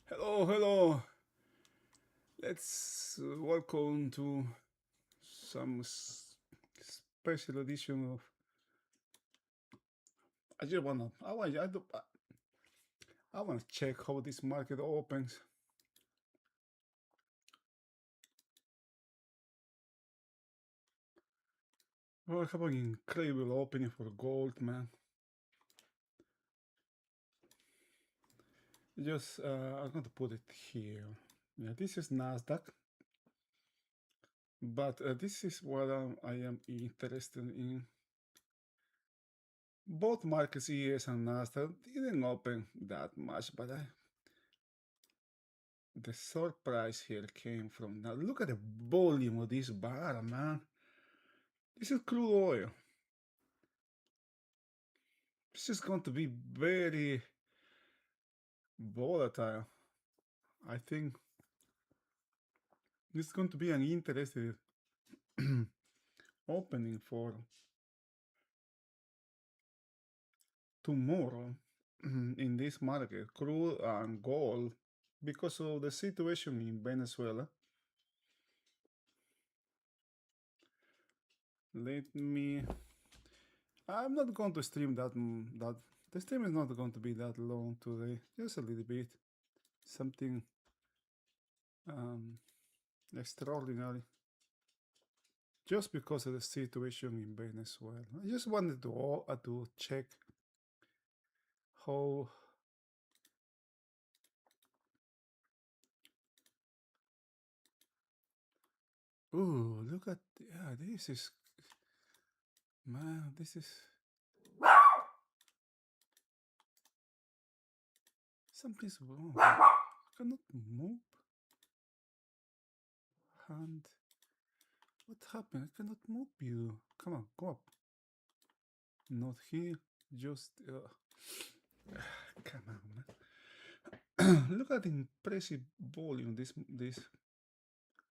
Hello, hello. Let's welcome to some special edition of. I just wanna. I wanna check how this market opens. We have an incredible opening for gold, man. Just I'm going to put it here. Yeah, this is Nasdaq, but this is what I am interested in. Both markets, ES and Nasdaq, didn't open that much, but the surprise here came from now. Look at the volume of this bar, man. This is crude oil. This is going to be very volatile. I think this is going to be an interesting opening for tomorrow in this market, crude and gold, because of the situation in Venezuela. Let me. I'm not going to stream that. The stream is not going to be that long today. Just a little bit. Something extraordinary. Just because of the situation in Venezuela. I just wanted to check how. Ooh, look at, yeah, this is, man, this is, something's wrong. I cannot move. Hand. What happened? I cannot move you. Come on, go up. Not here. Just, come on, man. Look at the impressive volume this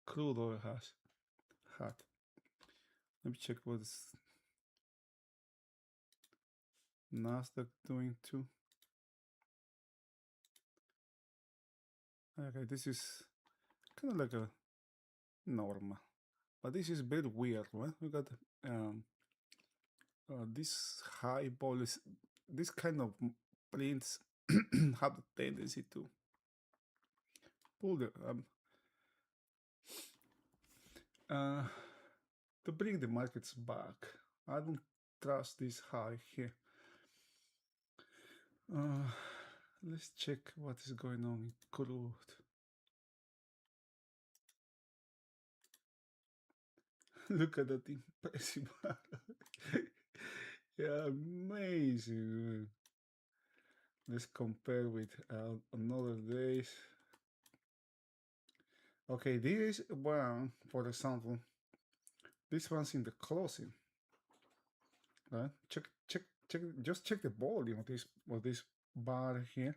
crude oil has had. Let me check what's Nasdaq doing too. Okay, this is kind of like a normal, but this is very weird, right? We got this high volume, this kind of prints have the tendency to pull the uh, to bring the markets back. I don't trust this high here. Let's check what is going on in crude. Look at that impressive. Yeah, amazing. Let's compare with another days. Okay, this one, for example, this one's in the closing. Right? Check. Just check the volume of this bar here.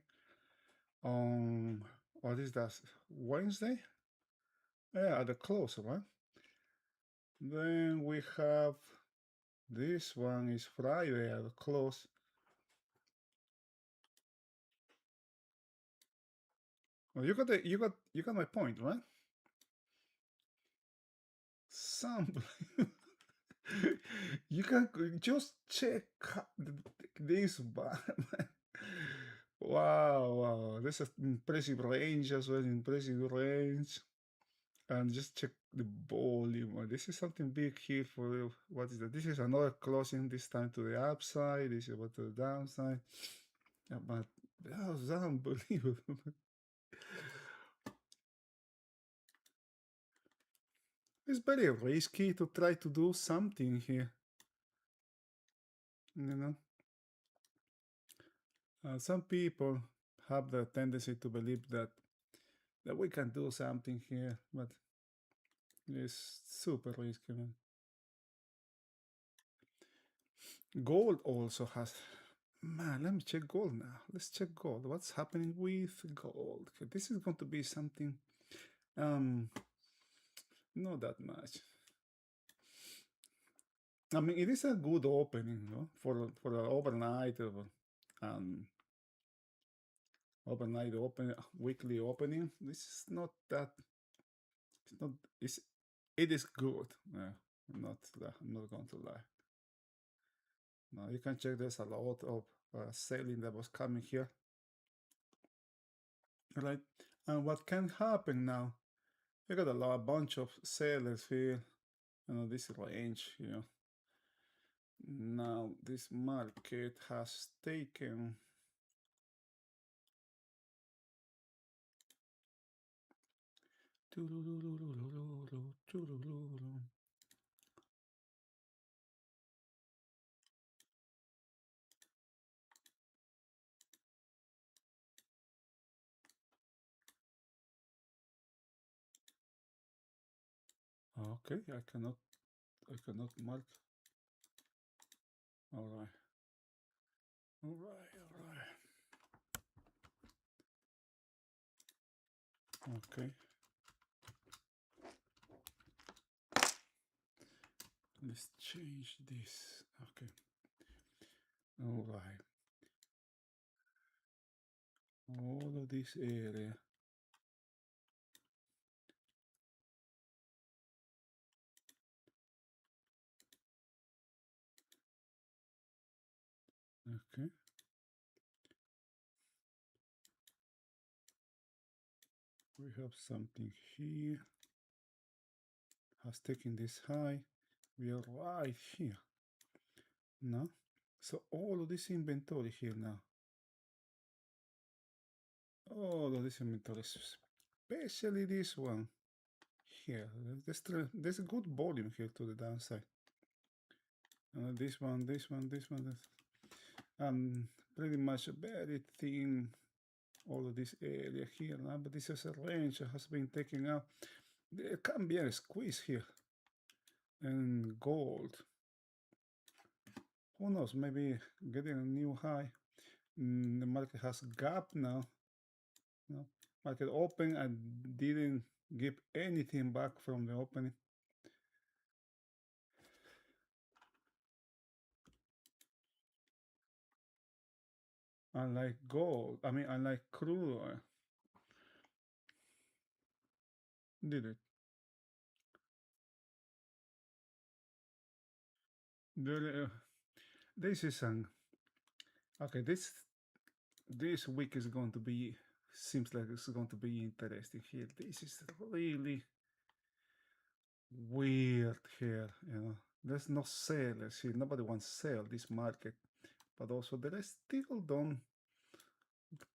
What is that? Wednesday? Yeah, at the close, right? Then we have this one is Friday at the close. Well, you got my point, right? Some you can just check this bar. Wow, this is impressive range as well, impressive range. And just check the volume. This is something big here for what is that? This is another closing, this time to the upside. This is what to the downside. Yeah, but that was unbelievable. It's very risky to try to do something here. You know, some people have the tendency to believe that we can do something here, but it's super risky, man. Gold also has. Man, let me check gold now. Let's check gold. What's happening with gold? Okay, this is going to be something. Not that much. I mean, it is a good opening, no, for the overnight of overnight open, weekly opening. This is not that. It's not. It is good. I'm not going to lie. Now you can check. There's a lot of selling that was coming here, right? And what can happen now? You got a bunch of sellers here. This range. Now this market has taken. Okay, I cannot mark. All right. All right. Okay. Let's change this. Okay. All right. All of this area. Okay. We have something here. Has taken this high. We are right here. No? So all of this inventory here now. All of this inventory, especially this one here. There's a good volume here to the downside. This one. Pretty much very thin. All of this area here now, but this is a range that has been taken out. There can be a squeeze here. And gold. Who knows? Maybe getting a new high. The market has gap now. No, market open and didn't give anything back from the opening. Unlike gold, unlike crude oil. Did it? This is an okay. This week is going to be, seems like it's going to be interesting here. This is really weird here. There's no sellers here. Nobody wants to sell this market, but also there is still don't.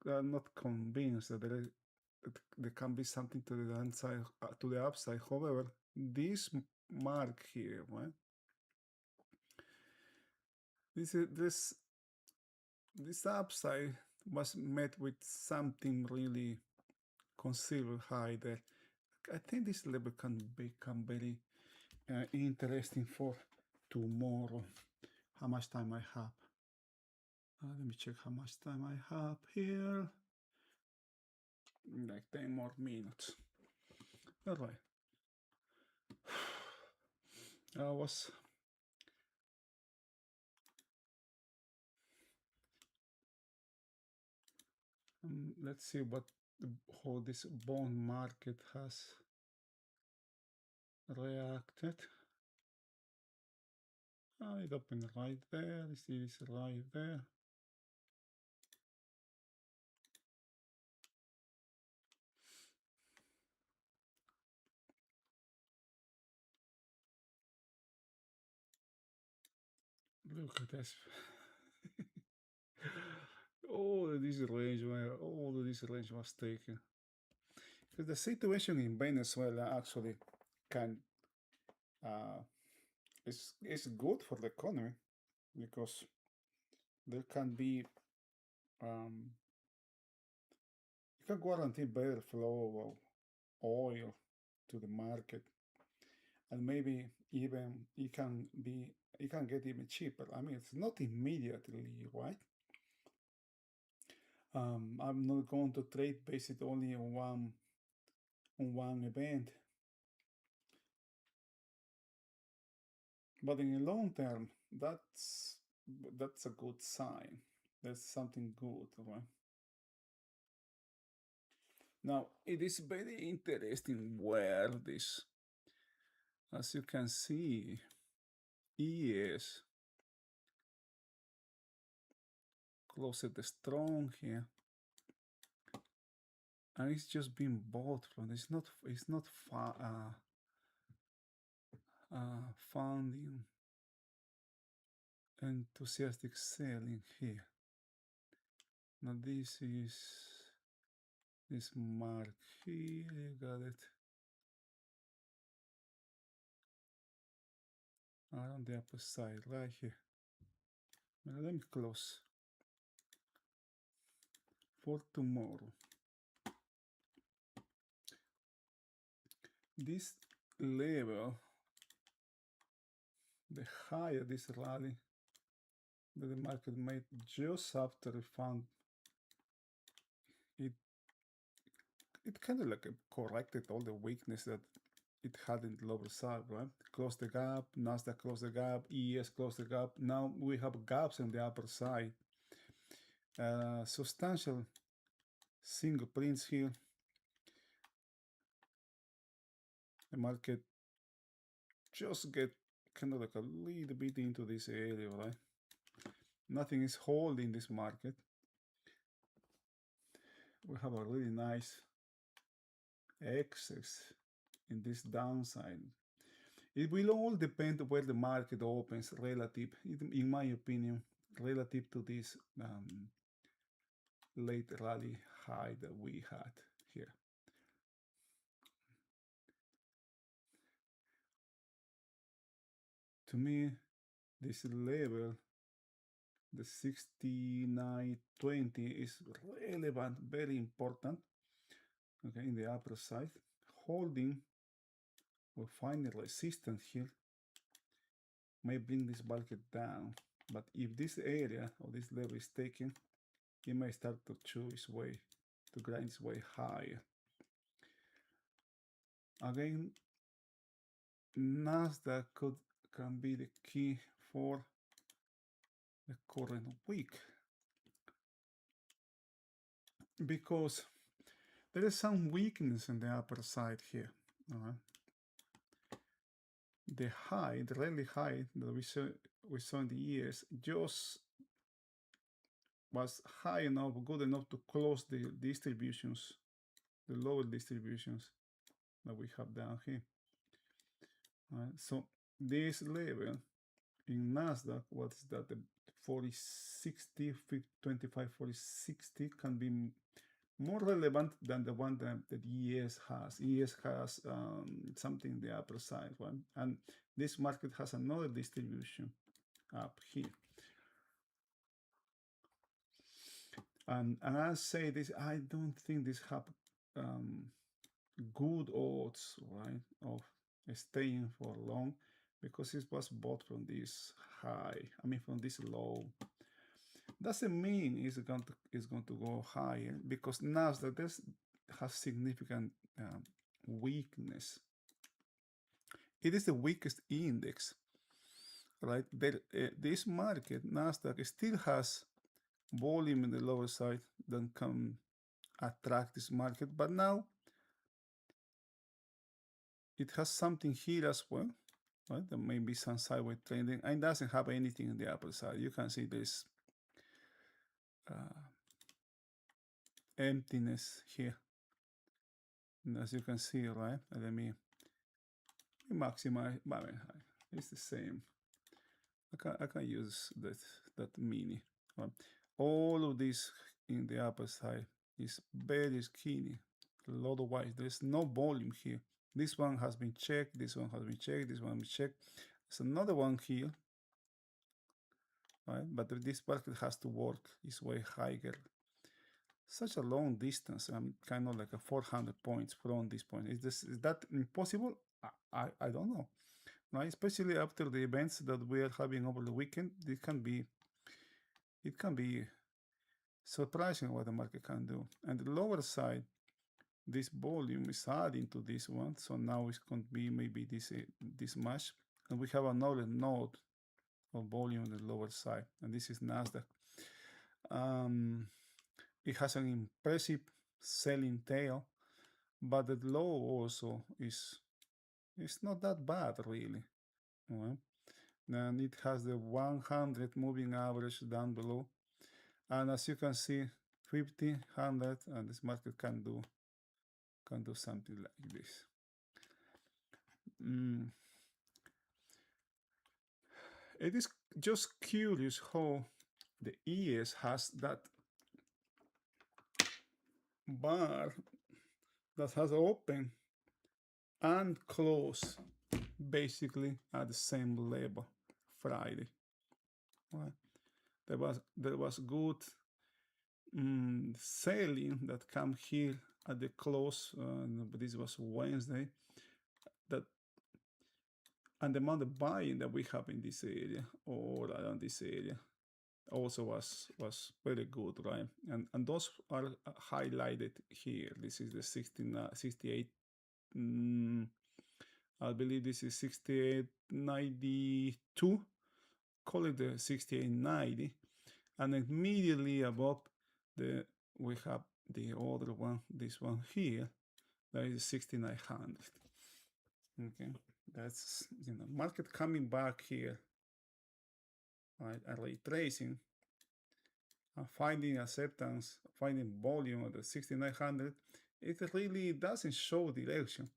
I'm not convinced that there can be something to the downside, to the upside. However, this mark here, right? This upside was met with something really considerable high there. I think this level can become very interesting for tomorrow. How much time I have? Let me check how much time I have here. Like 10 more minutes. All right. Let's see how this bond market has reacted. It opened right there. It is right there. Look at this. All of this range was taken. Because the situation in Venezuela actually can is good for the economy, because there can be you can guarantee better flow of oil to the market, and maybe even it can get even cheaper. It's not immediately, right? I'm not going to trade based only on one event, but in the long term, that's a good sign. That's something good, right? Now, it is very interesting where this, as you can see, is closed strong here, and it's just being bought from. It's not founding enthusiastic selling here. Now this is this mark here. You got it around the upper side right here. Now let me close for tomorrow. This level, the higher this rally that the market made just after it found it, it kind of like corrected all the weakness that it had in the lower side, right? Close the gap, Nasdaq close the gap, ES close the gap. Now we have gaps on the upper side. Substantial single prints here. The market just get kind of like a little bit into this area, right? Nothing is holding this market. We have a really nice excess in this downside. It will all depend where the market opens relative, in my opinion, relative to this late rally high that we had here. To me, this level, the 69.20, is relevant, very important. Okay, in the upper side, holding or finding resistance here may bring this market down. But if this area or this level is taken, it may start to chew its way, to grind its way higher. Again, Nasdaq can be the key for the current week, because there is some weakness in the upper side here. The high, the rally high that we saw in the years, just was high enough, good enough to close the distributions, the lower distributions that we have down here. So this level in Nasdaq, what is that? The 4060, 25, 4060 can be more relevant than the one that ES has. ES has something in the upper side, right? And this market has another distribution up here. And I say this, I don't think this have good odds, right, of staying for long, because it was bought from this high, from this low. Doesn't mean it's going to go higher, because Nasdaq has significant weakness. It is the weakest index, right? This market, Nasdaq, still has volume in the lower side that can attract this market, but now it has something here as well, right? There may be some sideways trending, and it doesn't have anything in the upper side. You can see this emptiness here. And as you can see, right? Let me maximize. It's the same. I can use that mini. Right? All of this in the upper side is very skinny. Otherwise, there's no volume here. This one has been checked. This one has been checked. This one has been checked. There's another one here. Right? But this market has to work its way higher. Such a long distance. I'm kind of like a 400 points from this point. Is that impossible? I don't know. Right? Especially after the events that we are having over the weekend, it can be surprising what the market can do. And the lower side, this volume is adding to this one, so now it's going to be maybe this much, and we have another node of volume on the lower side, and this is Nasdaq. It has an impressive selling tail, but the low also is not that bad really. Well, then it has the 100 moving average down below, and as you can see, 50, 100, and this market can do something like this. It is just curious how the ES has that bar that has open and close basically at the same level Friday. Right? There was good selling that come here at the close, but this was Wednesday. That and the amount of buying that we have in this area or around this area also was very good, right? And those are highlighted here. This is the 68. I believe this is 68.92. Call it the 68.90, and immediately above the we have the other one, this one here, that is 6900. Okay, that's market coming back here, right? And retracing and finding acceptance, finding volume at the 6900. It really doesn't show direction.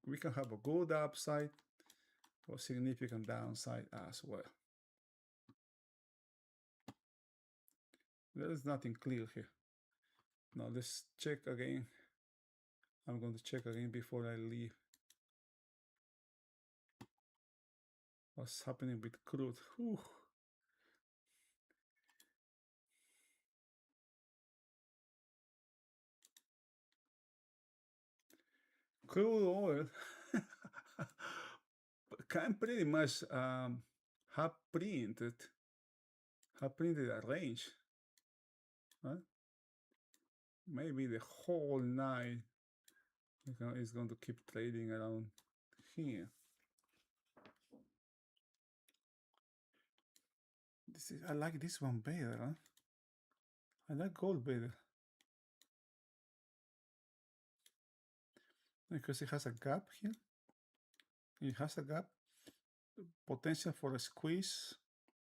We can have a good upside or significant downside as well. There is nothing clear here. Now let's check again. I'm going to check again before I leave. What's happening with crude? Whew. Crude oil can pretty much have printed a range, right? Maybe the whole night is going to keep trading around here. I like this one better, huh? I like gold better because it has a gap here. It has a gap, potential for a squeeze.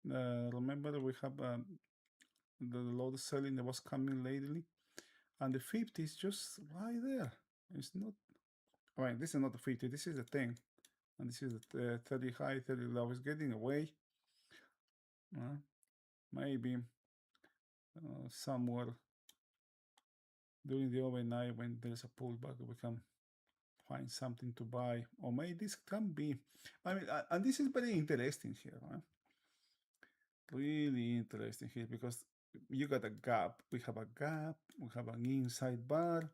Remember, we have the load selling that was coming lately, and the 50 is just right there. It's not. All right, this is not the 50. This is the 10, and this is the 30 high, 30 low. It's getting away. Maybe somewhere during the overnight when there's a pullback, we can find something to buy, or maybe this can be. I mean, and this is very interesting here, right? Really interesting here because you got a gap. We have a gap. We have an inside bar,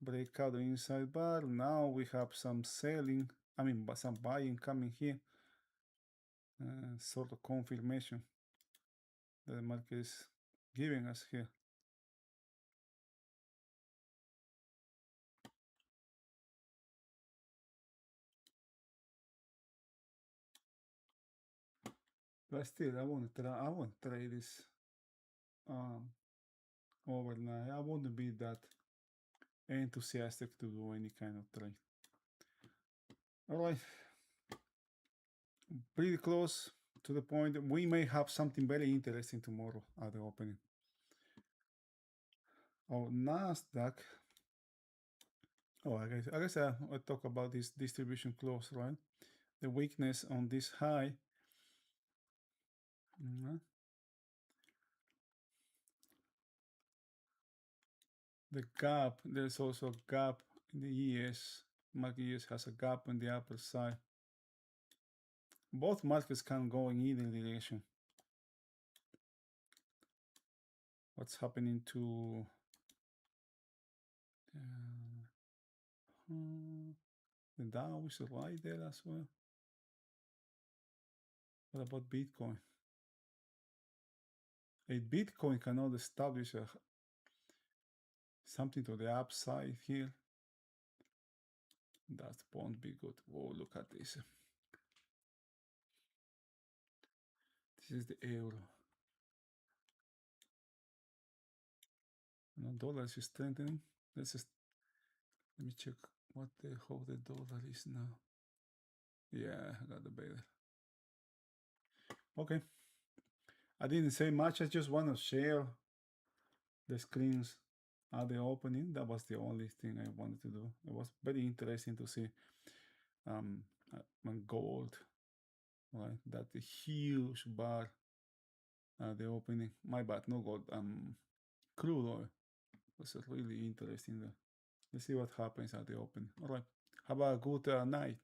breakout the inside bar. Now we have some selling. I mean, some buying coming here. Sort of confirmation that the market is giving us here. But still, I want to trade this overnight. I wouldn't be that enthusiastic to do any kind of trade. All right, pretty close to the point. We may have something very interesting tomorrow at the opening. Oh, Nasdaq. Oh, I guess I'll talk about this distribution close, right? The weakness on this high. The gap, there's also a gap in the ES. Market ES has a gap on the upper side. Both markets can go in either direction. What's happening to the Dow is right there as well. What about Bitcoin? A Bitcoin cannot establish something to the upside here. That won't be good. Whoa, look at this. This is the euro. Dollar is strengthening. Let me check what the how the dollar is now. Yeah, I got the beta. Okay. I didn't say much. I just want to share the screens at the opening. That was the only thing I wanted to do. It was very interesting to see gold, right? That huge bar at the opening. My bad, no gold. Crude oil was really interesting. Let's see what happens at the opening. All right. Have a good night.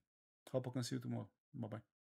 Hope I can see you tomorrow. Bye bye.